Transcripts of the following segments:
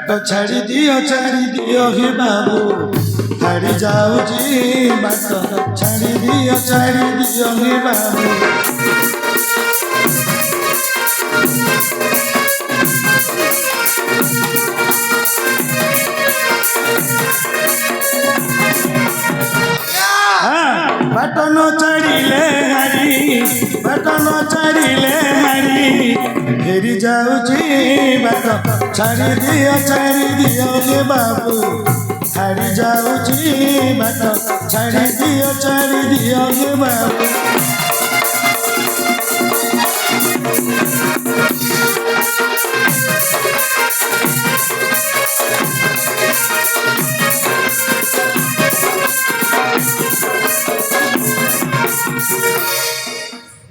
ବାଟ ଛାଡ଼ି ଦିଅ ହେ ବାବୁ ଛାଡ଼ି ଯାଉଛି ବାଟ ଛାଡ଼ି ଦିଅ ହେ ବାବୁ ବାଟ ନ ଛାଡ଼ିଲେ ହାରି ବାଟ ନ ଛାଡ଼ିଲେ ହାରି ଫେରି ଯାଉଛି ବାଟ ଛାଡ଼ି ଦିଅ ହେ ବାବୁ ଛାଡ଼ି ଯାଉଛି ବାଟ ଛାଡ଼ି ଦିଅ ହେ ବାବୁ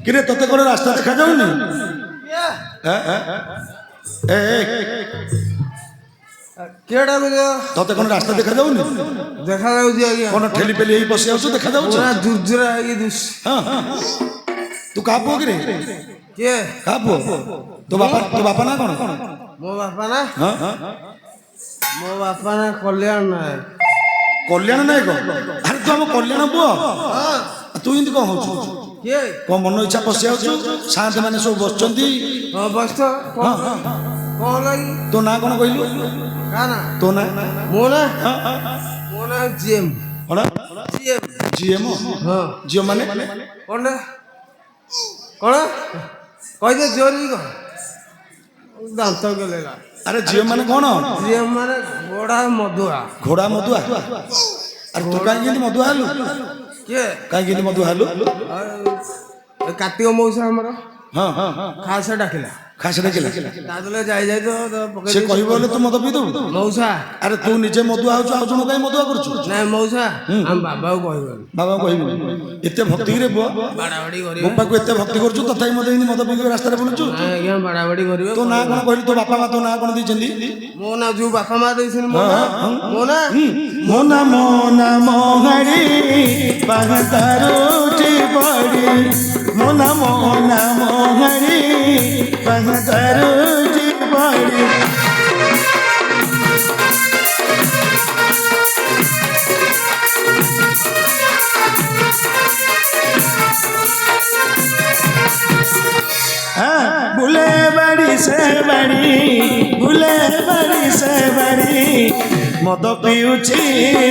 কিরে তোতে কোনো রাস্তা দেখা যাউনি তোতে কোনো রাস্তা দেখা যাউনি দেখা যাଉଛି ଆଜ୍ଞା কোন ঠেলি পেলি এই বসে আছো দেখা যাଉଛି ପୁରା ଝୁରଝୁରା ହେଇକି ଦୁଷ ତୁ କାହା ପୁଅ କିରେ କିଏ କାହା ପୁଅ ତୋ ବାପା ନା କଣ ମୋ ବାପା ନା କଲ୍ୟାଣ ନାୟକ କଲ୍ୟାଣ ନାୟକ ଆରେ ତୁ ଆମ କଲ୍ୟାଣ ପୁଅ ତୁ ଏମିତି କଣ ହଉଛୁ କିଏ କଣ ମନ ଇଚ୍ଛା ପଶି ଯାଉଛୁ ସାନ୍ତେ ମାନେ ସବୁ ବସିଛନ୍ତି ହଁ ବସ କଣ ଲାଗି ତୋ ନାଁ କଣ କହିଲୁ କା ନା ତୋ ନାଁ ମୋ ନା ଜିଏମ୍ କଣ ଜିଏମ୍ ହଁ ଝିଅ ମାନେ କଣ କହିଦେ ଜୋରି କହ ଦାନ୍ତ ଗଲେଲା ଆରେ ଝିଅ ମାନେ କଣ ଜିଏମ୍ ମାନେ ଘୋଡ଼ା ମଧୁଆ ଆରେ ତୁ କାହିଁକି ଏମିତି ମଧୁଆ ହେଲୁ କିଏ କାହିଁକି ଏମିତି ମଧୁଆ ହେଲୁ କାର୍ତ୍ତିକ ମଉସା ଆମର ହଁ ଖାସ ଡାକିଲା ଖାସ ଡାକିଲା ତାଦେଲେ ଯାଇ ତ ସେ କହିବ ହେଲେ ତୁ ମଦ ପିଇ ଦବୁ ମଉସା ଆରେ ତୁ ନିଜେ ମଧୁଆ ହଉଛୁ ଆଉ ଜଣ କାହିଁ ମଧୁଆ କରୁଛୁ ନାଇଁ ମଉସା ଆମ ବାବାକୁ କହିବନି ବାବା କହିବୁ ଏତେ ଭକ୍ତି କିରେ ପୁଅ ବାଡ଼ାବାଡ଼ି କରିବେ ବାପାକୁ ଏତେ ଭକ୍ତି କରୁଛୁ ତଥାପି ମତେ ଏମିତି ମଦ ପିଇକି ରାସ୍ତାରେ ବୁଲୁଛୁ ନାଇଁ ଆଜ୍ଞା ବାଡ଼ାବାଡ଼ି କରିବେ ତୋ ନାଁ କଣ କହିଲୁ ତୋ ବାପା ମା ତୋ ନାଁ କଣ ଦେଇଛନ୍ତି ମୋ ନା ଯୋଉ ବାପା ମା ଦେଇଛନ୍ତି ମୋ ନା ମହାଡ଼ି ବାହାଦାରୁଟି ପଡ଼ି ମୋ ନା ମହାଡ଼ି ବାହାଦାରୁଟି ପଡ଼ି बुले बड़ी से बड़ी मद पिउची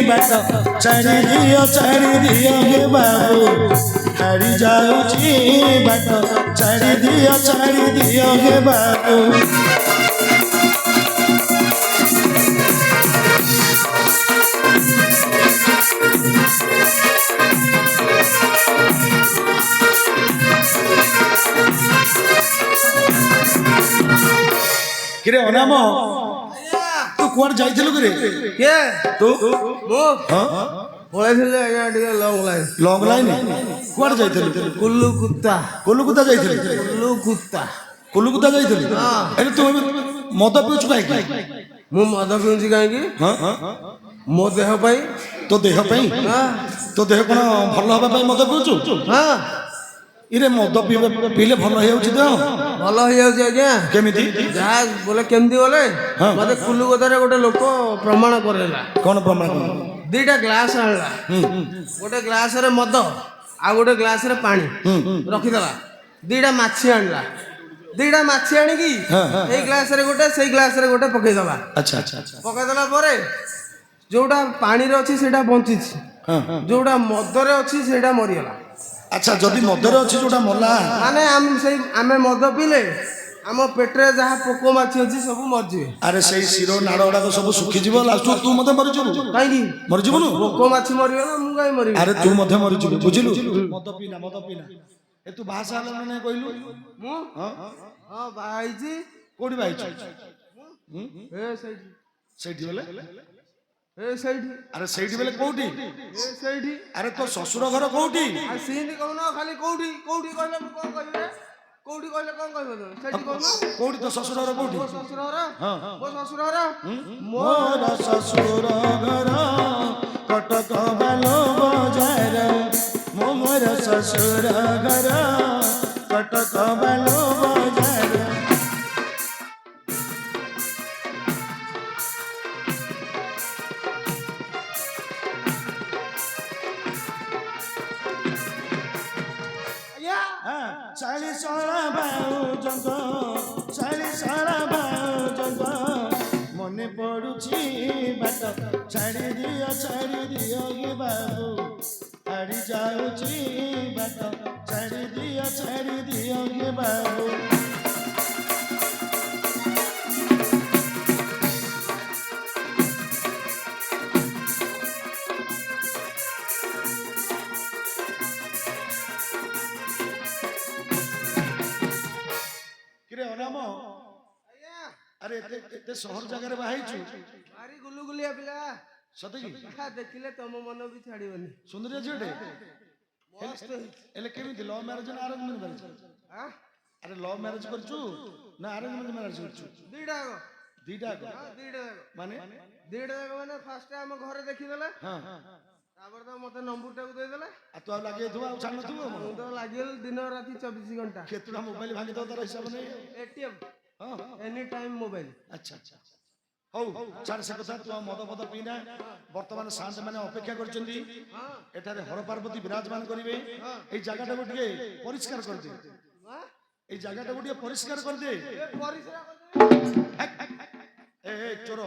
बाट छाड़ी दियो हे बाबू छाड़ी जाऊची बाट छाड़ी दियो हे बाबू किरे अनाम तू कुआड़ जाइथिलु किरे के तू मो पळैथिले आज्ञा ଟିକେ लॉन्ग लाइन कुआड़ जाइथिलु कुल्लू कुत्ता जाइथिलु कुल्लू कुत्ता जाइथिलु अरे तू मद पिउछु काहे मु मद पिउछि काहे की मो देह पई तो देह पई तो देह कोन भलो हबा पई मद पिउछु इरे मद पीले भल हो देह भल हो आज्ञा केमिति जहाँ बोले केमती बोले मत कुल्लू कथारे गोटे लोक प्रमाण करेला कौन प्रमाण दीटा ग्लास आणला गोटे ग्लास रे मद आ गोटे ग्लास रे पानी रखिदला दीटा माछी आणला दीटा माछी आनिकी एई ग्लास रे गोटे सेई ग्लास रे गोटे पकई दला अच्छा पकई दला परे जोटा पानी रे अछि सेटा बंचिछि जोटा मद रे अछि सेटा मरियला अच्छा जदि मदर अच्छी जोटा मला माने आमे मद पीले आम पेटरे जहाँ पोक माछी अच्छी सब मरजिबे अरे से शिरो नाड़ गुड़ा सब सुखी जीव लास्ट तू मत मरिजिबु काई मरिजिबुनु पोक माछी मरियो ना मु काई मरिबे अरे तू मध्य मरिजिबु बुझिलु मद पीना ए तू भाषा आलो नै कहलु मु हां भाईजी कोडी भाईजी ए सेठी बोले ए सेठी अरे सेठी बोले कोठी ए सेठी अरे तो ससुर घर कोठी आ सीनी कहनो खाली कोठी कहले मु कोन कहबे कोठी कहले कोन कहबे सेठी कहनो कोठी तो ससुर घर कोठी मो ससुर घर हां मो ससुर घर मोर ससुर घर कटक बालो बजार मोर ससुर घर कटक बालो बजार ଚାଳି ଶଳା ଭାଉଜଙ୍କ ଚାଳି ଶଳା ଭାଉଜଙ୍କ ମନେ ପଡୁଛି ବାଟ ଛାଡ଼ି ଦିଅ କି ବାବୁ ଛାଡ଼ି ଯାଉଛି ବାଟ ଛାଡ଼ି ଦିଅ କି ବାବୁ। ଅନାମ ଆରେ ଏତେ ସହର ଜାଗାରେ ବାହାଇଛୁ ଭାରି ଗୁଲୁଗୁଲିଆ ପିଲା ସତେ କି ଦେଖିଲେ ତମ ମନ ବି ଛାଡିବନି। ସୁନ୍ଦରିଆ ଝିଅଟେ ମସ୍ତ ହେଲେ କେମିତି ଲଭ୍ ମ୍ୟାରେଜ ନା ଆରେଞ୍ଜମେଣ୍ଟ ମ୍ୟାରେଜ? ଆରେ ଲଭ୍ ମ୍ୟାରେଜ କରିଛୁ ନା ଆରେଞ୍ଜମେଣ୍ଟ ମ୍ୟାରେଜ କରିଛୁ? ଦିଟା ଦିଟା ମାନେ ମାନେ ଫାଷ୍ଟ ଆମ ଘରେ ଦେଖିଦେଲେ ତାପରେ ତ ମତେ ନମ୍ବର ଟାକୁ ଦେଇଦେଲେ ଆଉ ତୁ ଆଉ ଲାଗିଥିବ ଆଉ ଛାଡୁନଥିବ ମୁଁ ତ ଲାଗିଗଲି ଦିନ ରାତି 24 ଘଣ୍ଟା। କେତେଟା ମୋବାଇଲ ଭାଙ୍ଗିଦବ ତାର ହିସାବ ନେଇ ଏଟିଏମ୍ ଏନି ଟାଇମ ମୋବାଇଲ। ଆଚ୍ଛା ହଉ ଛାଡ ସେ କଥା ତୁ ମଦ ଫଦ ପିଇନା। ବର୍ତ୍ତମାନ ସାନ୍ତ ମାନେ ଅପେକ୍ଷା କରିଛନ୍ତି ଏଠାରେ ହର ପାର୍ବତୀ ବିରାଜମାନ କରିବେ। ଏଇ ଜାଗାଟାକୁ ଟିକେ ପରିଷ୍କାର କରିଦେ ଏଇ ଜାଗାଟାକୁ ଟିକେ ପରିଷ୍କାର କରିଦେ। ଚୋର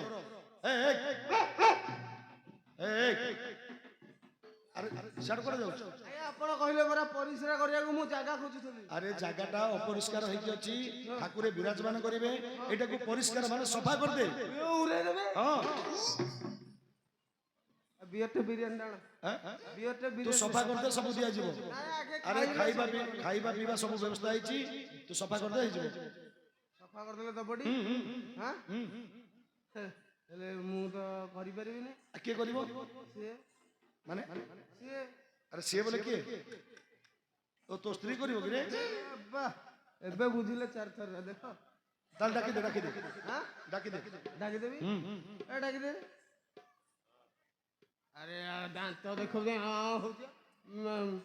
ଆପଣ କହିଲେ ପରା ପରିସ୍ରା କରିବାକୁ ମୁଁ ଜାଗା ଖୋଜୁଥିଲି। ଆରେ ଜାଗାଟା ଅପରିଷ୍କାର ହେଇକି ଅଛି ଠାକୁରେ ବିରାଜମାନ କରିବେ ଏଇଟାକୁ ପରିଷ୍କାର ମାନେ ସଫା କରିଦେ। ହଁ ତୁ ସଫା କରିଦେ ସବୁ ଦିଆଯିବ। ଆରେ ଖାଇବା ପିଇବା ସବୁ ବ୍ୟବସ୍ଥା ହେଇଛି ତୁ ସଫା କରିଦେ ହେଇଯିବ। ସଫା କରିଦେଲେ ଦବଟି ହେଲେ ମୁଁ ତ କରିପାରିବିନି। କିଏ କରିବ ସିଏ ମାନେ ସିଏ ଆରେ ସିଏ ବୋଲେ କିଏ? ତୋ ସ୍ତ୍ରୀ କରିବ କି ରେ? ଏବେ ବୁଝିଲେ 4 ଥର ଦେଖ ତାହେଲେ ଡାକିଦେ ଡାକିଦେବି ଡାକିଦେ। ଆରେ ଦାନ୍ତ ଦେଖ ହଉଛି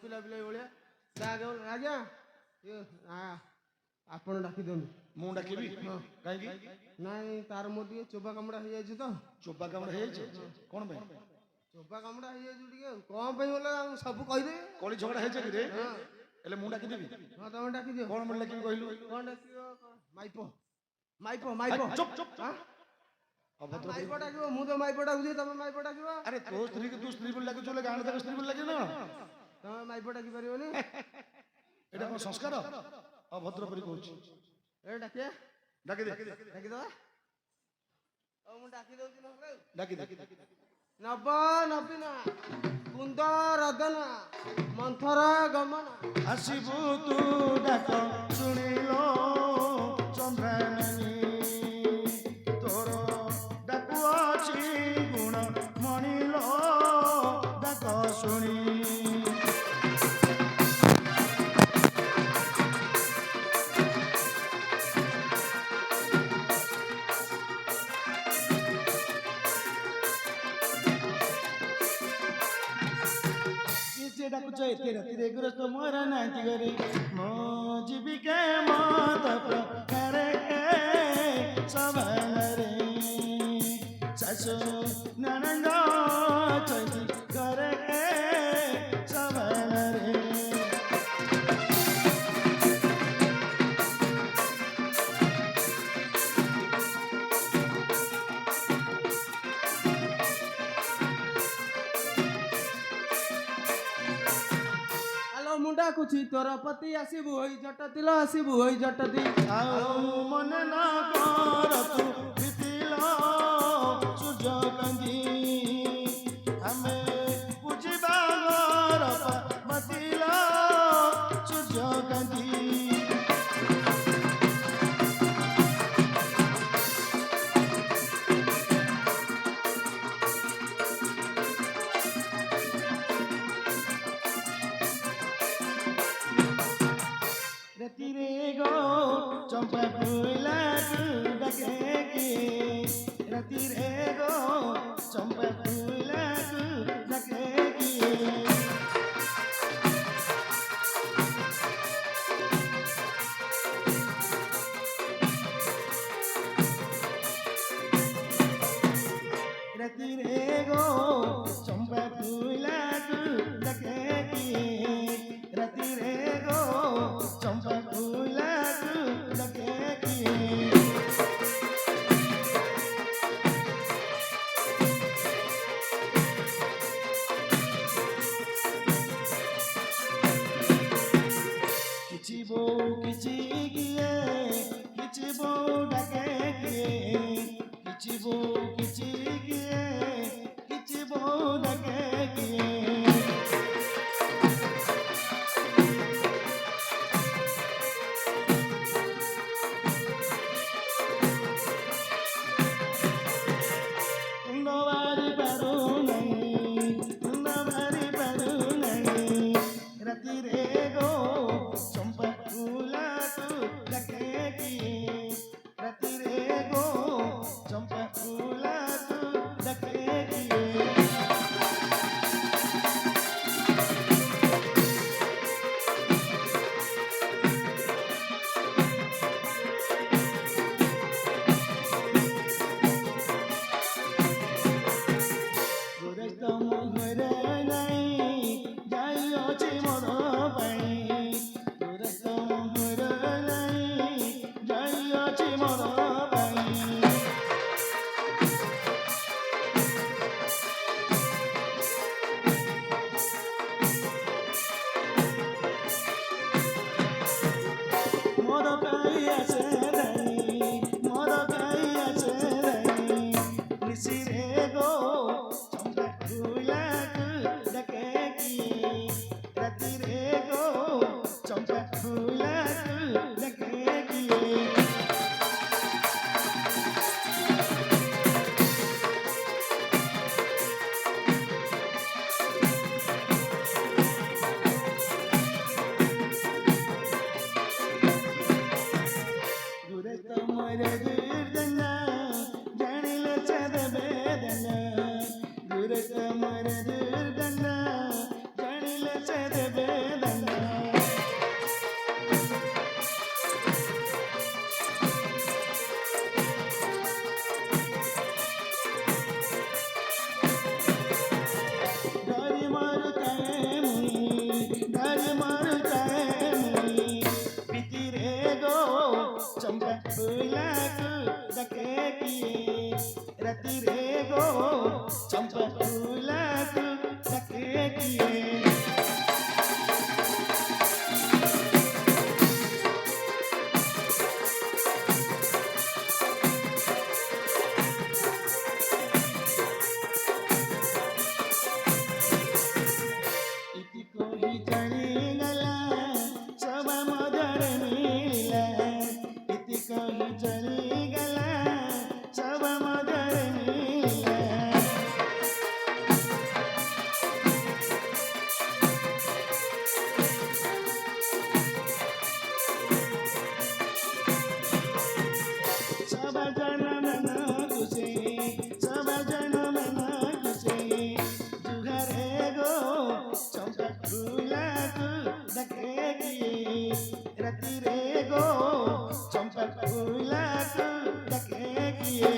ପିଲା ଭଳିଆ ଆଜ୍ଞା ଆପଣ ଡାକି ଦିଅନ୍ତୁ। ମୁଁ ଡାକିବି କାହିଁକି? ନାଇଁ ତାର ମୋର ଟିକେ ଚୋବା କାମୁଡା ହେଇଯାଇଛି ତ। ଚୋବା କାମୁଡା ହେଇଯାଇଛି କଣ ପାଇଁ? ଚୋବା କାମୁଡା ହେଇଯାଇଛି ଟିକେ କଣ ପାଇଁ ବୋଲେ ସବୁ କହିଦେବି। କଳି ଝଗଡା ହେଇଛି କି ରେ? ହେଲେ ମୁଁ ଡାକିଦେବି। ହଁ ତମେ ଡାକିଦିଅ। କଣ ମୁଁ ଡାକିବି କହିଲୁ? କଣ ଡାକିବ? ମାଇପ ଚୁପ ମାଇପ ଡାକିବ। ମୁଁ ତ ମାଇପ ଡାକୁଛି ତମେ ମାଇପ ଡାକିବ। ଆରେ ତୋ ସ୍ତ୍ରୀ କି ତୁ ସ୍ତ୍ରୀ ବୋଲି ଡାକୁଛୁ ହେଲେ ଗାଁ ଯାକ ସ୍ତ୍ରୀ ବୋଲି ଡାକିବ ନା? ତମେ ମାଇପ ଡାକି ପାରିବନି। ଏଇଟା କଣ ସଂସ୍କାର? ଅଭଦ୍ର ପରି କହୁଛି। ଡାକିବା ଡାକିଦବା। ମୁଁ ଡାକି ଦଉଛି ନହେଲେ ଡାକି ନବ ନବୀନ କୁନ୍ଦ ରଦନ ମନ୍ଥର ଗମନ ଆସିବୁ ତୁ ଡାକ ଶୁଣିଲ ଚନ୍ଦ୍ରାନୀ ତୋର ଡାକୁ ଅଛି ଗୁଣ ମଣିଲ ଡାକ ଶୁଣି। ରାତିରେ ଗ୍ରସ୍ତ ମୋର ନାଚି ଗରେ ମୋ ଜୀବିକା ମତ ପ୍ରକାରେ ସବାନରେ ଶାଶୁ ନଣନ୍ଦ ଚୈତି ଘରେ ସବାନରେ। ଡାକୁଛି ତୋର ପତି ଆସିବୁ ହୋଇ ଜଟତିଲ ଆସିବୁ ହୋଇ ଜଟତି ଆଉ ମନେ ନ କର ତୁ ବିତିଲ ସୂର୍ଯ୍ୟ କାନ୍ଦି ଆମେ ବୁଝିବା ଘର ବାତିଲ ସୂର୍ଯ୍ୟ କାନ୍ଦି। ରାତିରେ ଗো ଚମ୍ପା ଫୁଲାକୁ ଡାକେ କିଏ? ରାତିରେ ଗো ଚମ୍ପା ଫୁଲାକୁ ଡାକେ କିଏ? ରାତିରେ ଗো ଚମ୍ପା ଫୁଲାକୁ ଡାକେ କିଏ? ରାତିରେ ଗো କିଛି କିଏ କିଛି ବୋଉ ଡାକେ କିଏ କିଛି ବୋଉ କିଛି କିଏ କିଛି ବୋଉ ଡାକେ କିଏ ବାରି ପାରୁନାହିଁ ବାରି ପାରୁନାହିଁ ରାତିରେ ଗো ଚମ୍ପା ଫୁଲକୁ ଡାକେ କିଏ ରାତିରେ ଗো ଚମ୍ପା ଫୁଲକୁ ଡାକେ କିଏ ରାତିରେ ଗो ଚମ୍ପା ଫୁଲକୁ ଡାକେ କିଏ ରାତିରେ ଗो ଚମ୍ପା ଫୁଲକୁ ଡାକେ କିଏ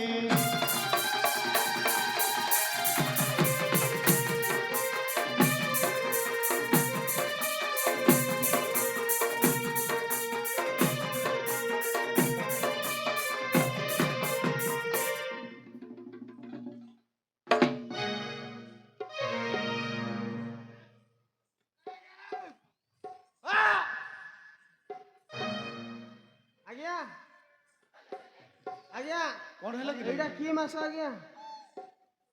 ଆଜ୍ଞା ଆଜ୍ଞା କଣ ହେଲା କି ଏଇଟା କି ମାସ ଆଜ୍ଞା?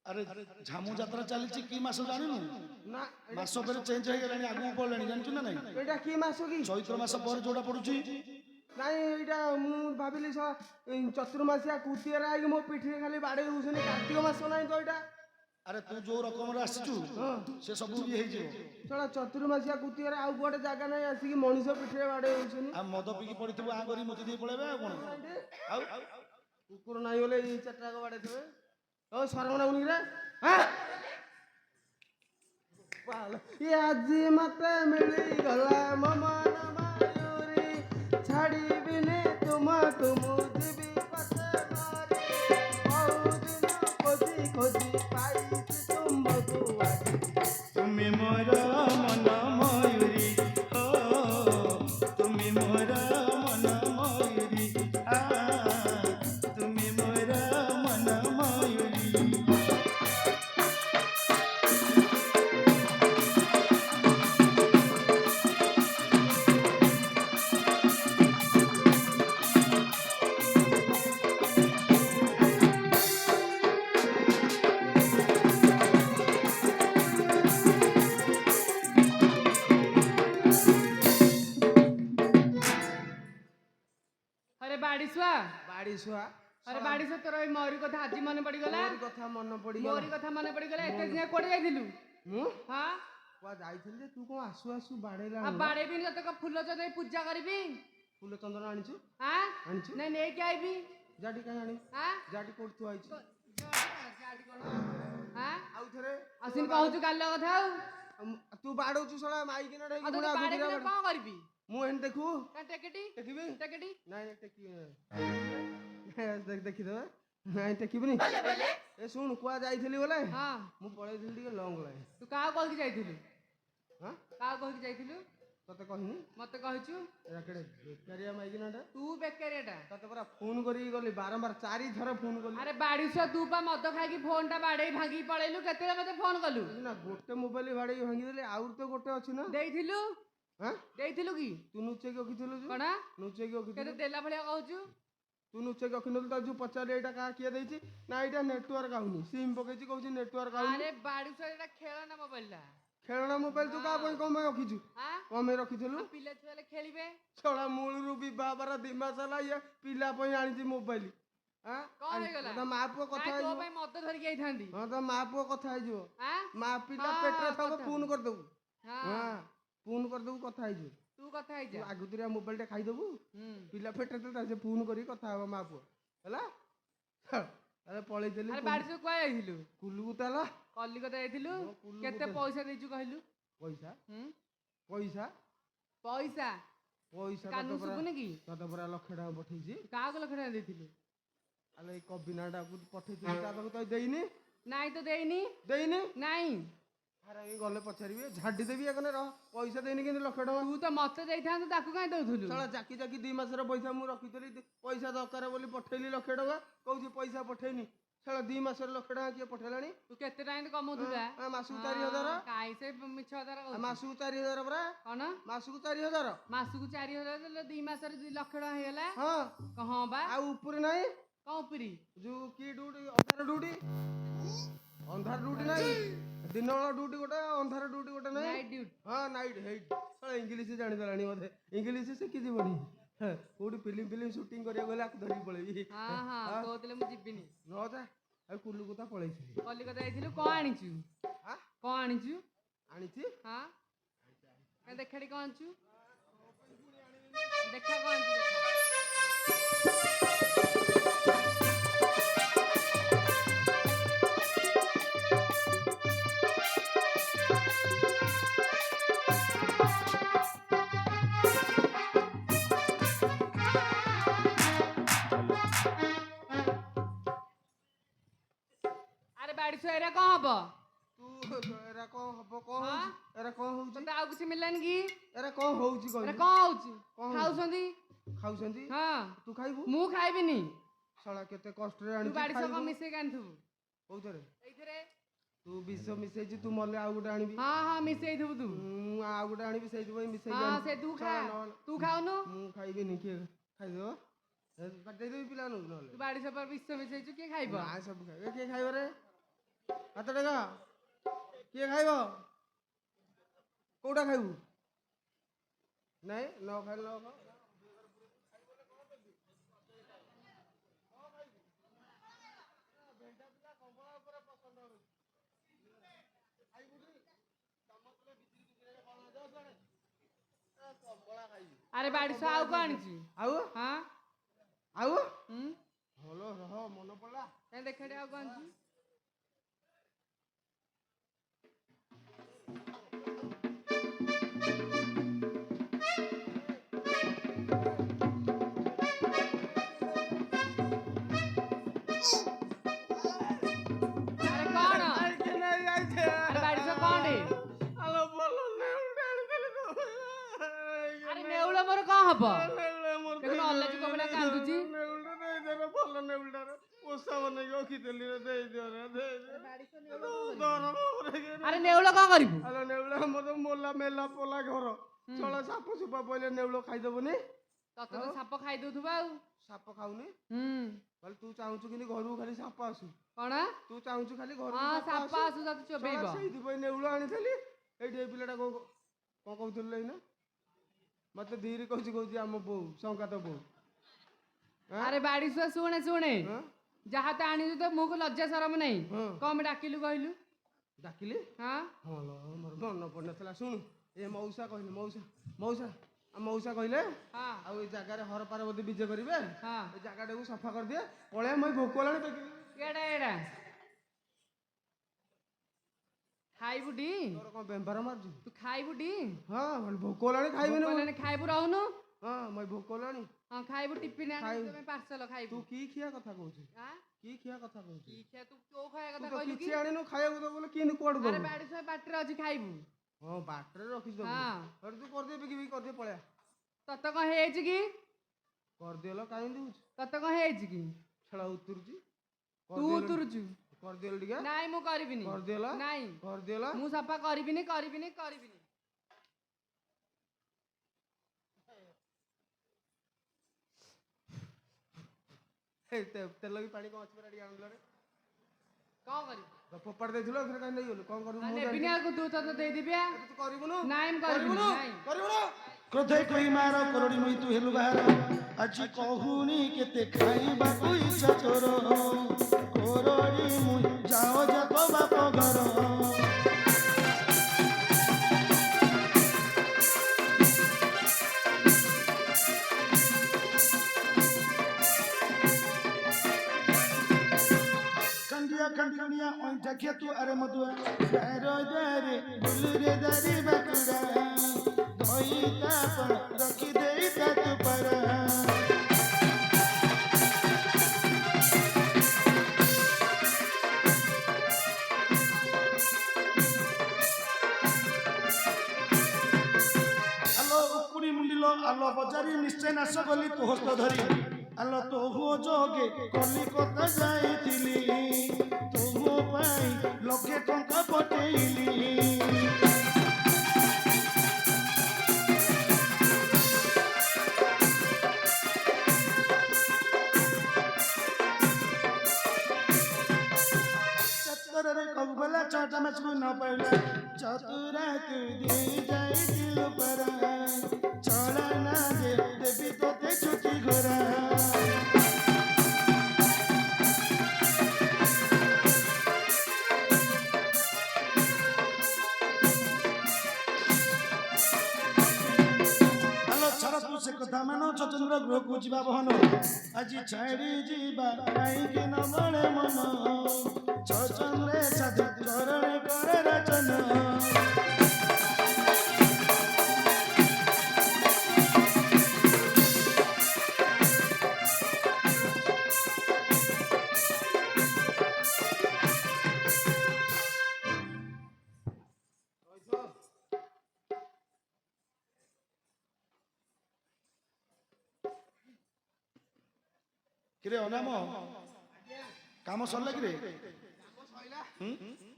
ଆରେ ଝାମୁ ଯାତ୍ରା ଚାଲିଛି କି ମାସ ଜାଣିନୁ ନା ମାସ ପରେ ଚେଞ୍ଜ ହେଇଗଲାଣି ଆଗକୁ ପଡ଼ିଲାଣି ଜାଣିଛୁ ନା ନାଇଁ ଏଇଟା କି ମାସ କି? ଚୈତ୍ର ମାସ ପରେ ଯୋଉଟା ପଡୁଛି ନାଇଁ ଏଇଟା ମୁଁ ଭାବିଲି ଚତୁର୍ମାସିଆ କୁତିଆରେ ଆଇକି ମୋ ପିଠିରେ ଖାଲି ବାଡେଇ ଦଉଛନ୍ତି କାର୍ତ୍ତିକ ମାସ ନାହିଁ ତ ଏଇଟା। ଆରେ ତୁ ଯୋଉ ରକମରେ ଆସିଛୁ ସେ ସବୁ ଇଏ ହେଇଯିବ ଶଳା ଚତୁର୍ମାସିଆ କୁତିଆରେ ଆଉ କୁଆଡେ ଜାଗା ନାହିଁ ଆସିକି ମଣିଷ ପିଠିରେ ବାଡେଇ ଦଉଛନ୍ତି। ଆଉ ମଦ ପିକି ପଡିଥିବୁ ଆ କରି ମତେ ଦେଇ ପଳେଇବେ ଆଉ କଣ ଆଉ କୁକୁର ନାହିଁ ବୋଲେ ଏଇ ଚାରିଟା ଯାକ ବାଡେଇଥିବେ। ହଉ ସରମଣା ଉଣିକିରେ ଆଜି ମତେ ମିଳିଗଲା ମୋ ମନ ମାୟୁରୀ ଛାଡ଼ିବିନି ତୁମକୁ ମୁଁ ଯିବି ପଛେ ମାରି ବହୁଦିନ ଖୋଜି ଖୋଜି ପାଇଛି ତୁମକୁ ଆଜି ତୁମେ ମୋର ମନ ମୟୁରୀ ଓ ତୁମେ ମୋର ମନ ମୟୁରୀ ତୁମେ ମୋର ମନ ମୟୁରୀ। আরে বাড়ি শুয়া বাড়ি শুয়া আরে বাড়ি শুয়া তোর ওই ময়ূରୀ কথা ଆଜି ମନେ ପଡିଗଲା ମୋରି କଥା ମନେ ପଡିଗଲା ମୋରି କଥା ମନେ ପଡିଗଲା ଏତେ ଦିନ କୋଉଠି ଯାଇଥିଲୁ ମୁଁ ହଁ କୁଆ ଯାଇଥିଲି ଯେ ତୁ କଣ ଆସୁ ଆସୁ ବାଡେଇଲା ଆଉ ବାଡେଇବିନି ତତେ କଣ ଫୁଲ ଚନ୍ଦନ ପୂଜା କରିବି ଫୁଲ ଚନ୍ଦନ ଆଣିଛୁ ହଁ ଆଣିଛୁ ନାଇଁ ନେଇକି ଆଇବି ଜାଟି କାହିଁ ଆଣି ହଁ ଜାଟି କୋଉଠି ତୁ ଆଇଛୁ ହଁ ଆଉ ଥରେ ଆସିନି କହୁଛୁ କାଲିର କଥା ଆଉ ତୁ ବାଡଉଛୁ ଶଳା ମାଇକିନା ଆଉ ତତେ ବାଡେଇବି ନା କଣ କରିବି ମୁଁ ଏମିତି ଦେଖୁ ଟେକେଟି ଦେଖିବି ଟେକେଟି ନାଇଁ ଟେକିବି ଦେଖିଦେବେ ନାଇଁ ଟେକିବିନି ଏ ଶୁଣୁ କୁଆ ଯାଇଥିଲି ବୋଲେ ହଁ ମୁଁ ପଳେଇଥିଲି ଟିକେ ଲଙ୍ଗ ଲାଇନ୍ ତୁ କାହାକୁ କହିକି ଯାଇଥିଲୁ ହଁ କାହାକୁ କହିକି ଯାଇଥିଲୁ ତତେ କହିନି ମତେ କହିଛୁ ଏରା କେଡ଼େ ବେକାରିଆ ମାଇକିନାଟା ତୁ ବେକାରିଆଟା ତତେ ପରା ଫୋନ୍ କରିକି ଗଲି ବାରମ୍ବାର 4 ଥର ଫୋନ୍ କଲି ଆରେ ବାଡି ଛୁଆ ତୁ ପା ମଦ ଖାଇକି ଫୋନ ଟା ବାଡେଇ ଭାଙ୍ଗିକି ପଳେଇଲୁ କେତେବେଳେ ମତେ ଫୋନ କଲୁ ନା ଗୋଟେ ମୋବାଇଲ ବାଡେଇ ଭାଙ୍ଗିଦେଲି ଆହୁରି ତ ଗୋଟେ ଅଛି ନା ଦେଇଥିଲୁ ହଁ ଦେଇଥିଲୁ କି ତୁ ନୁଚେଇକି ରଖିଥିଲୁ ଯେ କଣ ନୁଚେଇକି କେତେ ରଖିଥିଲୁ ଦେଲା ଭଳିଆ କହୁଛୁ ତୁ ନୁଚେଇକି ରଖିନଥିଲୁ ତାକୁ ଯୋଉ ପଚାରି ଏଇଟା କାହା କିଏ ଦେଇଛି ନା ଏଇଟା ନେଟୱାର୍କ ଆଉନି ସିମ୍ ପକେଇଛି କହୁଛି ନେଟୱାର୍କ ଆଉନି ଆରେ ବାଡି ଛୁଆ ଏଟା ଖେଳନା ମୋବାଇଲ ଟା ଖେଳଣା ମୋବାଇଲ ତୁ କାହା ପାଇଁ କଣ ପାଇଁ ରଖିଛୁ ଆଁ କଣ ପାଇଁ ରଖିଥିଲୁ ଆଉ ପିଲା ଛୁଆ ହେଲେ ଖେଳିବେ ଛଡ଼ା ମୂଳରୁ ବିବାହ ବାର 2 ମାସ ହେଲା ଇଏ ପିଲା ପାଇଁ ଆଣିଛି ମୋବାଇଲ କଣ ହେଇଗଲା ତା ମା ପୁଅ କଥା କାଇଁ ତୋ ହେଇଯିବ ପାଇଁ ମଦ ଧରିକି ଯାଇଥାନ୍ତି ହଁ ତା ମା ପୁଅ କଥା ହେଇଯିବ ଆଁ ମା ପିଲା ହଁ, ପେଟରେ ଥବ କଥା ଫୋନ୍ କରିଦେବୁ ହଁ ହଁ ଫୋନ୍ କରିଦେବୁ କଥା ହେଇଯିବ ତୁ କଥା ତୁ ହେଇଯା ଆଗୁତୁରିଆ ମୋବାଇଲ ଟା ଖାଇଦେବୁ ହୁଁ ପିଲା ପେଟରେ ତ ସେ ଫୋନ୍ କରିକି କଥା ହବ ମା ପୁଅ ହେଲା ଆରେ ପଳେଇଥିଲି ଆରେ ବାଡି ଛୁଆ କୁଆଡେ ଯାଇଥିଲୁ କୁଲୁକୁ ତାଲା କଲିକତା ଯାଇଥିଲୁ ହଁ, କୁଲୁ କେତେ ଗୋଟେ- ପଇସା ଦେଇଛୁ କହିଲୁ ପଇସା ହୁଁ ପଇସା ପଇସା ପଇସା କାନକୁ ଶୁଭୁନି କି ତତେ ପରା 1 ଲକ୍ଷ ଟଙ୍କା ପଠେଇଛି କାହାକୁ ଲକ୍ଷ ଟଙ୍କା ଦେଇଥିଲୁ ଆଲେ ଏଇ କବିନାଟାକୁ ପଠେଇଥିଲି ତା ପାଖକୁ ତ ଦେଇନି ନାଇଁ ତ ଦେଇନି ଦେଇନି ନାଇଁ ଆରେ ଏଇ ଗଲେ ପଚାରିବେ ଝାଡ଼ି ଦେବି ଏକନେ ରହ ପଇସା ଦେଇନି କିନ୍ତୁ 1 ଲକ୍ଷ ଟଙ୍କା ତୁ ତ ମତେ ଦେଇଥାନ୍ତୁ ତାକୁ କାଇଁ ଦଉଥିଲୁ ଶଳା ଜାକି ଜାକି 2 ମାସର ପଇସା ମୁଁ ରଖିଥିଲି ପଇସା ଦରକାର ବୋଲି ପଠେଇଲି 1 ଲକ୍ଷ ଟଙ୍କା କହୁଛି ପଇସା ପଠେଇନି ଶଳା 2 ମାସର 1 ଲକ୍ଷ ଟଙ୍କା କିଏ ପଠେଇଲାଣି ତୁ କେତେ ଟଙ୍କା ଏମିତି କମଉଥିଲୁ ମାସକୁ 4,000 କାଇଁ ସେ ମିଛ କଥା କହୁଛୁ ମାସକୁ 4,000 ପରା କଣ ମାସକୁ 4,000 ମାସକୁ 4,000 ଦେଲେ 2 ମାସରେ 2 ଲକ୍ଷ ଟଙ୍କା ହେଇଗଲା ହଁ ହଁ ବା ଆଉ ଉପରେ ନାହିଁ କଣ ଉପରି ଯୋଉ କି ଡ୍ୟୁଟି ଅନ୍ଧାର ଡ୍ୟୁଟି ନାହିଁ ଦିନ ବେଳା ଡ୍ୟୁଟି ଗୋଟେ ଅନ୍ଧାର ଡ୍ୟୁଟି ଗୋଟେ ନାହିଁ ନାଇଟ୍ ଡ୍ୟୁଟି ହଁ ନାଇଟ୍ ହେଇଟ୍ ଶଳା ଇଂଲିଶ ଜାଣିଦେଲାଣି ବୋଧେ ଇଂଲିଶ ଶିଖିଯିବନି କୋଉଠି ଫିଲ୍ମ ସୁଟିଂ କରିବାକୁ ଗଲେ ଆକୁ ଧରିକି ପଳେଇବି ହଁ ହଁ କହୁଥିଲେ ମୁଁ ଯିବିନି ନ ଯା ଆଉ କୁଲୁ କଥା ପଳେଇଥିଲି କଲିକତା ଯାଇଥିଲୁ କଣ ଆଣିଛୁ ହଁ କଣ ଆଣିଛୁ ଆଣିଛି ହଁ କାଇଁ ଦେଖାடி କଣ ଆଣିଛୁ ଦେଖା କଣ ଆଣିଛୁ ଦେଖା ଆରେ ବାଡି ଛୁଆ ଏରା କଣ ହବ ତୁ ଏରା କଣ ହବ କଣ ହଁ? ହଉଛି ଏରା କଣ ହଉଛି ତତେ ଆଉ କିଛି ମିଳିଲାନି କି ଏରା କଣ ହଉଛି ଏରା କହିଲୁ କଣ ହଉଛି କଣ ହଉଛି? ଖାଉଛନ୍ତି ଖାଉଛନ୍ତି ହଁ ତୁ ଖାଇବୁ ମୁଁ ଖାଇବିନି ଶଳା କେତେ କଷ୍ଟରେ ତୁ ଆଣିଛି ବାଡି ଛୁଆ ଖାଇବୁ କଣ ମିଶେଇକି ଆଣିଥିବୁ କୋଉଥିରେ ଏଇଥିରେ ତୁ ବିଷ ମିଶେଇଛି ତୁ ମଲେ ଆଉ ଗୋଟେ ଆଣିବି ହଁ ହଁ ମିଶେଇଥିବୁ ତୁ ମୁଁ ଆଉ ଗୋଟେ ଆଣିବି ସେଇଥିପାଇଁ ମିଶେଇକି ହଁ ଆଣିବି ସେ ତୁ ଖା ଶଳା ନହେଲେ ତୁ ଖାଉନୁ ମୁଁ ଖାଇବିନି କିଏ ଖାଇଦେବ ଦେଇଦେବି ପିଲାମାନଙ୍କୁ ତୁ ନହେଲେ ବାଡି ଛୁଆ ବିଷ ମିଶେଇଛୁ କିଏ ଖାଇବ ନା ସବୁ ଖାଇବେ କିଏ ଖାଇବ ରେ ହାତ ଟେକା କିଏ ଖାଇବ କୋଉଟା ଖାଇବୁ ନାଇଁ ନ ଖାଇଲେ ନ ଖାଅ ଆରେ ବାଡି ଛୁଆ ଆଉ କଣ ଆଣିଛୁ ଆଉ ହଁ ଆଉ ହୁଁ ଭଲ ରହ ମନେ ପଡିଲା କାଇଁ ଦେଖାடி ଆଉ କଣ ଆଣିଛୁ ଆରେ କଣ ଆରେ ବାଡି ଛୁଆ କଣ ରେ ଆରେ ନେଉଳ ମୋର କଣ ହବ ଦେଖୁନ ଅଲାଜୁ କପଡା କାନ୍ଦୁଛି ଭଲ ନେଉଳଟାରେ ଓଷା ବନେଇକି ରଖିଥିଲି ଆରେ ନେଉଳ କଣ କରିବୁ ଆଲୋ ନେଉଳ ଆମର ମୋଲା ମେଲା ପୋଲା ଘର ଚଳ ସାପ ସୁପା ପଇଲେ ନେଉଳ ଖାଇଦବନି ତତେ ତ ସାପ ଖାଇଦଉଥିବ ଆଉ ସାପ ଖାଉନି ହୁଁ କହିଲେ ତୁ ଚାହୁଁଛୁ କିନ୍ତୁ ଘରକୁ ଖାଲି ସାପ ଆସୁ କଣ ତୁ ଚାହୁଁଛୁ ଖାଲି ଘରକୁ ହଁ ସାପ ସାପ ଆସୁ ତତେ ଚୋବେଇବ ସେଇଥିପାଇଁ ନେଉଳ ଆଣିଥିଲି ଏଇଠି ଏ ପିଲାଟା କଣ କହୁଥିଲୁ ଏଇନା ମତେ ଧୀରେ କହୁଛି ଆମ ବୋଉ ସଙ୍ଗାତ ବୋଉ ଆରେ ବାଡି ଛୁଆ ଶୁଣେ ଶୁଣେ ହଁ? ଯାହା ତ ଆଣିଛୁ ତ ମୁଁକୁ ଲଜ୍ଜା ସରମ ନାହିଁ ହଁ। କଣ ଡାକିଲୁ କହିଲୁ ଡାକିଲି ହଁ ହଁ ଲୋ, ମୋର ମନେ ପଡିନଥିଲା। ଶୁଣୁ ଏ ମଉସା କହିଲେ, ମଉସା ମଉସା କହିଲେ ହଁ ଆଉ ଏଇ ଜାଗାରେ ହର ପାର୍ବତୀ ବିଜେ କରିବେ, ହଁ ଏ ଜାଗାଟାକୁ ସଫା କରିଦିଏ, ପଳେଇ ମୁଁ ଭୋକ ହେଲାଣି ଏଡା ଏଡା ଖାଇବୁଟି ତୋର କଣ ବେମ୍ବାର ମାରୁଛୁ? ତୁ ଖାଇବୁଟି ହଁ ଭୋକ ହେଲାଣି, ଖାଇବିନି ଭୋକ ହେଲାଣି ଖାଇବୁ ରହୁନୁ ହଁ ମୁଁ ଭୋକ ହେଲାଣି। ହଁ ଖାଇବୁ ଟିଫିନ ଖାଇବୁ। ଆଣିବୁ ତମେ ପାର୍ସଲ ଖାଇବୁ ତୁ କି ଖିଆ କଥା କହୁଛୁ? ଆଁ କି ଖିଆ କଥା କହୁଛୁ? କି ଖିଆ ତୁ କୋଉ ଖାଇବା ତୁ କଥା ତ କହିଲୁ କିଛି କି ଆଣିନୁ ଖାଇବାକୁ ଦବୁ ବୋଲି କିନ୍ତି କୁଆଡୁ ଆରେ ଦବୁ? ବାଡି ଛୁଆ ପାଟିରେ ଅଛି ଖାଇବୁ ହଁ ବାଟରେ ରଖିଛୁ ଦବୁ। ହଁ ତୁ କରିଦିଏ ବିକି କରିଦିଏ ପଳେଆ। ତତେ କଣ ହେଇଯାଇଛି କି କରିଦିଅଲ କାହିଁକି ହଉଛି? ତତେ କଣ ହେଇଯାଇଛି କି ଛେଳ ଉତୁରୁଛି। ତୁ ଉତୁରୁଛୁ କରିଦିଅଲ ଟିକେ। ନାଇଁ ମୁଁ କରିବିନି କରିଦିଅଲ। ନାଇଁ କରିଦିଅଲ। ମୁଁ ସଫା କରିବିନି ତେଲ ବି ପାଣି କଣ ଅଛି ପରା ଟିକେ ଆଣିଲରେ। କଣ କରିବି ଫୋପାଡ଼ି ଦେଇଥିଲୁ ଏଥିରେ କାହିଁ ନେଇଗଲୁ? କଣ କରିବୁ? ମୁଁ ନେବିନି ଜାଣିଛି। ଆଉ ତୁ ତତେ ଦେଇଦେବି ଆ ତୁ କରିବୁନୁ? ନାଇଁ ମୁଁ କରିବିନି କରିବୁନୁ? ନାଇଁ କରିବୁନୁ? କ୍ରୋଧେ କହି ମାର କରଡ଼ି ମୁଇଁ ତୁ ହେଲୁ ବାହାର ଆଜି କହୁନି କେତେ ଖାଇବାକୁ ଇଚ୍ଛା ତୋର କରଡ଼ି ମୁଇଁ ଯାଅ ଯାକ ବାପ ଘର। कंडिया कंडिया ओंठा खे तू अरे मधुआ दारो दारे बुलरे दारी बकुड़ा धोई तापन रखी देई ता तू पर। আলো উকুড়ি মুন্ডিল আলো বজারি নিশ্চয় নাশ গলি তো হস্ত ধরি আলো তো হুও যোগে কলিকতা যাইছিলি তো মো পাই লক্ষে টঙ্কা পটেইলি। चतुरे कौबला चाटा मचको न पड़ला चतुरा तू दे जाइलु पर चला ना दे देवी तोते छुटी घोरा। हेलो छाड़ा तू से कथा मानो चतुर गृह को जीवा बहन আজি ছাড়ি ଯିବା କାହିଁକି ନ ବଳେ ମନ ଚଚନରେ ସାଧୁ ଚରଣେ କରେ ରଚନ। କିରେ ଅନାମ କାମ ସରିଲା କିରେ?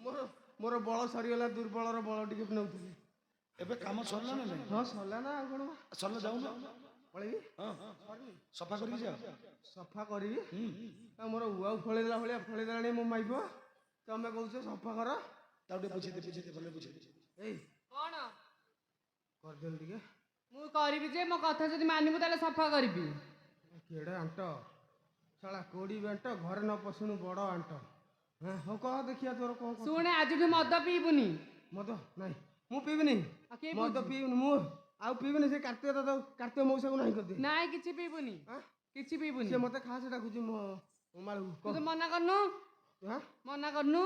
ମୋର ମୋର ବଳ ସରିଗଲା, ଦୁର୍ବଳର ବଳ ଟିକେ ନେଉଥିଲି। ଏବେ କାମ ସରିଲା ନା ନାଇଁ? ହଁ ସରିଲା ନା ଆଉ କଣ? ସରିଲା ଯାଉନ ପଳେଇବି। ସଫା କରିକି ଯା। ସଫା କରିବି? ମୋର ଉଆଉ ଫଳେଇଲା ଭଳିଆ ଫଳେଇଲାଣି ମୋ ମାଇପ। ତମେ କହୁଛ ସଫା କର? ତାକୁ ଟିକେ ବୁଝେଇ ଦେ ଭଲ ବୁଝେଇ ଦେ। ଏଇ କଣ କରିଦେଲି ଟିକେ। ମୁଁ କରିବି ଯେ ମୋ କଥା ଯଦି ମାନିବୁ ତାହେଲେ ସଫା କରିବି। କେଡ଼େ ଆଣ୍ଟ ଶଳା କୋଡ଼ି ଆଣ୍ଟ ଘରେ ନ ପଶୁଣୁ ବଡ଼ ଆଣ୍ଟ। ହଉ କହ ଦେଖିବା ତୋର କଣ କହୁଛୁ? ଶୁଣେ ଆଜିଠୁ ମଦ ପିଇବୁନି। ମଦ ନାଇଁ ମୁଁ ପିଇବିନି। ଆଉ କିଏ ମଦ ପିଉଛି? ପିଇବିନି ମୁଁ ଆଉ ପିଇବିନି। ସେ କାର୍ତ୍ତିକ ଦାଦା କାର୍ତ୍ତିକ ମଉସାକୁ ନାହିଁ କରିଦିଏ। ନାଇଁ କିଛି ପିଇବୁନି ଆଁ? କିଛି ପିଇବୁନି। ସେ ମତେ ଖାସ ଡାକୁଛି ମୋ ମାଳକୁ। ତୁ ତ ମନା କରୁନୁ ମନା କରୁନୁ।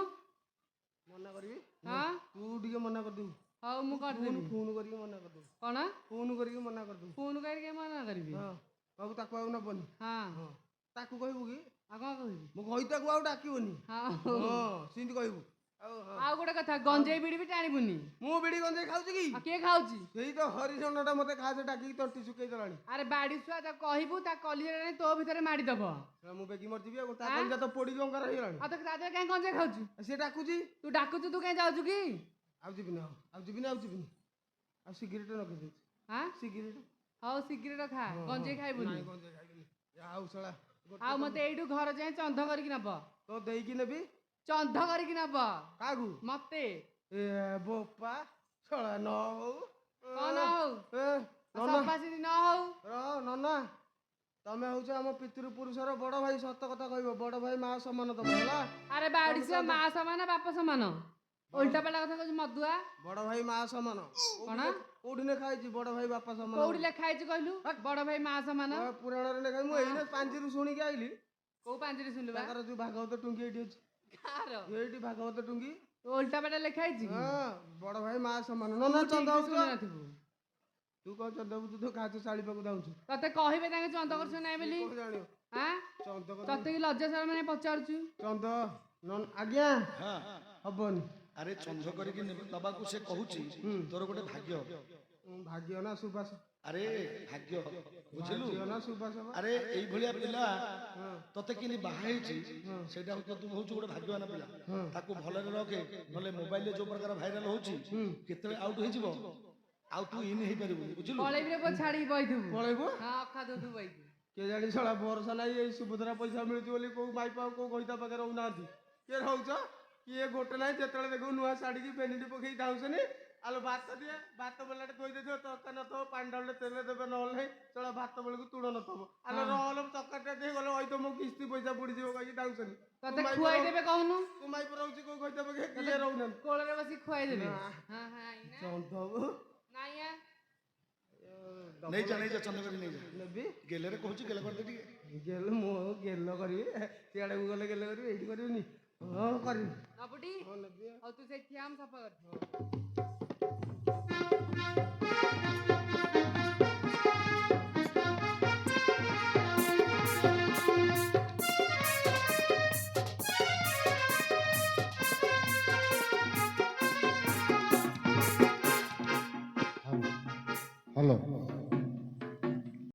ମନା କରିବି? ହଁ ତୁ ଟିକେ ମନା କରିଦେବୁ। ହଉ ମୁଁ କରିଦେବି। ଫୋନ୍ କରିକି ମନା କରିଦେବୁ। କଣ ଫୋନ୍ କରିକି ମନା କରିଦେବୁ। ଫୋନ କରିକି ମନା କରିବି? ହଁ ବାବୁ ତାକୁ ଆଉ ନବନି। ହଁ ହଁ ତାକୁ କହିବୁ କି? ଆଉ କଣ କହିବି? ମୁଁ କହି ତାକୁ ଆଉ ଡାକିବନି। ହଁ ସେମିତି କହିବୁ। ଆଉ ଗୋଟେ କଥା ଗଞ୍ଜେଇ ବିଡ଼ି ବି ଟାଣିବୁନି। ମୁଁ ବିଡ଼ି ଗଞ୍ଜେଇ ଖାଉଛି କି? ଆଉ କିଏ ଖାଉଛି? ସେଇ ତ ହରିଜନଟା ମତେ ଖାସ ଡାକିକି ତଣ୍ଟି ଶୁକେଇ ଦେଲାଣି। ଆରେ ବାଡ଼ି ଛୁଆ ତାକୁ କହିବୁ ତା କଲିଜାରେ ତୋ ଭିତରେ ମାଡ଼ିଦବ। ମୁଁ ବେଗି ମରିଯିବି ଆଉ। ତା କଲିଜା ତ ପୋଡ଼ିକି ଅଙ୍ଗାର ହେଇଗଲାଣି। ଆଉ ତ ତା ଦେହରେ କାହିଁ ଗଞ୍ଜେଇ ଖାଉଛୁ? ସେ ଡାକୁଛି। ତୁ ଡାକୁଛୁ ତୁ କାହିଁ ଯାଉଛୁ କି? ଆଉ ଯିବିନି ଆଉ ଯିବିନି ଆଉ ସିଗାରେଟ ରଖିଦେଇଛି। ହଁ ସିଗାରେଟ ହଉ ଶୀଘ୍ର ଖା ଗଞ୍ଜେଇ ଖାଇବୁନି। ନାଇଁ ଗଞ୍ଜେଇ ଖାଇବିନି। ଆଉ ଶଳା ଆଉ ମତେ ଏଇଠୁ ଘର ଯାଏଁ ଚନ୍ଦ କରିକି ନବ। ତ ଦେଇକି ନେବି। ଚନ୍ଦ କରିକି ନବ। କାହାକୁ? ମତେ। ଏ ବୋପା ଶଳା ନ ହଉ। କଣ ନ ହଉ? ନନା ସଫା ସିଧି ନ ହଉ? ନନା ତମେ ହଉଛ ଆମ ପିତୃ ପୁରୁଷର ବଡ ଭାଇ, ସତ କଥା କହିବ। ବଡ ଭାଇ ମା ସମାନ ତମେ ହେଲା। ଆରେ ବାଉଡି ସେ ମା ସମାନ ବାପ ସମାନ। ଓଲଟା ପାଲଟା କଥା କହୁଛି ମଦୁଆ। ବଡ ଭାଇ ମା ସମାନ। କଣ କୋଉଠି ଲେଖା ହେଇଛି ବଡ ଭାଇ ବାପା ସମାନ? କୋଉଠି ଲେଖା ହେଇଛି କହିଲୁ? ବଡ ଭାଇ ମା ସମାନ। ପୁରାଣରେ ଲେଖା ହେଇଛି। ମୁଁ ଏଇନେ ପାଞ୍ଜିରୁ ଶୁଣିକି ଆଇଲି। କୋଉ ପାଞ୍ଚରେ ଶୁଣିଲୁ ବା? ତାଙ୍କର ଯୋଉ ଭାଗବତ ଟୁଙ୍ଗି ଏଇଠି ଅଛି। କାହାର? ଏଇଠି ଭାଗବତ ଟୁଙ୍ଗି। ଓଲଟା ପାଲଟା ଲେଖା ହେଇଛି କି? ହଁ, ବଡ ଭାଇ ମା ସମାନ। ନା ଚନ୍ଦ ହଉଛ। ଶୁଣିନଥିବୁ। ତୁ କଣ ଚନ୍ଦ ହଉଛୁ? ତୁ କାହା ଶାଳି ପାଖକୁ ଯାଉଛୁ? ତତେ କହିବେ ତାଙ୍କେ ଚନ୍ଦ କରୁଛୁ ନାହିଁ ବୋଲି। କଣ ଜାଣିବ? ଆଁ ଚନ୍ଦ ତତେ କି ଲଜ୍ଜା ଶରମ ନାହିଁ ପଚାରୁଛୁ? ଚନ୍ଦ ଆଜ୍ଞା ହବନି। ଆରେ ଚନ୍ଦ କରିକି ଦବାକୁ ସେ କହୁଛି ତୋର ଗୋଟେ ଭାଗ୍ୟ। ଭାଗ୍ୟ ନା ସୁବାସ? ଆରେ ଭାଗ୍ୟ ବୁଝିଲୁ ଭାଗ୍ୟ ନା ସୁବାସ? ଆରେ ଏଇଭଳିଆ ପିଲା ତତେ କେମିତି ବାହା ହେଇଛି ସେଇଟା ତୁ ହଉଛୁ ଗୋଟେ ଭାଗ୍ୟବାନ ପିଲା। ତାକୁ ଭଲରେ ରଖେ, ନହେଲେ ମୋବାଇଲରେ ଯୋଉ ପ୍ରକାର ଭାଇରାଲ ହଉଛି କେତେବେଳେ ଆଉଟ ହେଇଯିବ ଆଉ ତୁ ଇନ୍ ହେଇପାରିବୁନି। ବୁଝିଲୁ? ପଳେଇବି ରେ ଛାଡିକି ବଇଥିବୁ। ପଳେଇବ? ହଁ ଅଖା ଦଉଥିବୁ ବଇଥିବୁ। କେ ଜାଣି ଶଳା ଭରସା ନାହିଁ। ଏଇ ସୁଭଦ୍ରା ପଇସା ମିଳୁଛି ବୋଲି କୋଉ ମାଇପ ଆଉ କୋଉ ଗଇତା ପାଖରେ ରହୁନାହାନ୍ତି। କିଏ ରହୁଛ? କିଏ ଗୋଟେ ନାହିଁ, ଯେତେବେଳେ ଦେଖିବୁ ନୂଆ ଶାଢୀକି ବେନିଟି ପକେଇ ଧାଉଁଛନ୍ତି। ଆଲୋ ଭାତ ଦିଏ, ଭାତ ବେଲାଟେ ଧୋଇ ଦେଇଥିବ, ତରକାରୀ ନଥିବ, ପାଣି ଡାଳିଲେ ତେଲ ଦେବେ, ନହେଲେ ନାହିଁ ଶଳା ଭାତ ବେଳକୁ ତୁଣ ନଥିବ। ଆଲୋ ରହଲ ତରକାରୀଟା ଟିକେ ଗଲେ ହଇତ ମୋ କିସ୍ତି ପଇସା ବୁଡ଼ିଯିବ କହିକି ଧାଉଁଛନ୍ତି। ତତେ ଖୁଆଇ ଦେବେ କହୁନୁ? ତୁ ମାଇପ ରହୁଛି କୋଉ ଗଇତା ପାଖେ? କିଏ ରହୁନାହାନ୍ତି। କୋଳରେ ବସିକି ଖୁଆଇ ଦେବେ। ନା। ନାଇଁ ନେଇଯା ନେଇଯା ଚନ୍ଦ କରି ନେଇଯା। ନେବି ଗେଲେରେ କହୁଛି ଗେଲ କରିଦେ ଟିକେ। ଗେଲ ମୁଁ ଗେଲ କରିବି? ସିଆଡ଼କୁ ଗଲେ ଗେଲ କରିବି, ଏଇଠି କରିବିନି? ହଁ କରିବି। ନବୁଟି? ହଁ ନେବି। ହଉ ତୁ ସେଠି ଠିଆ, ମୁଁ ସଫା କରିଛି।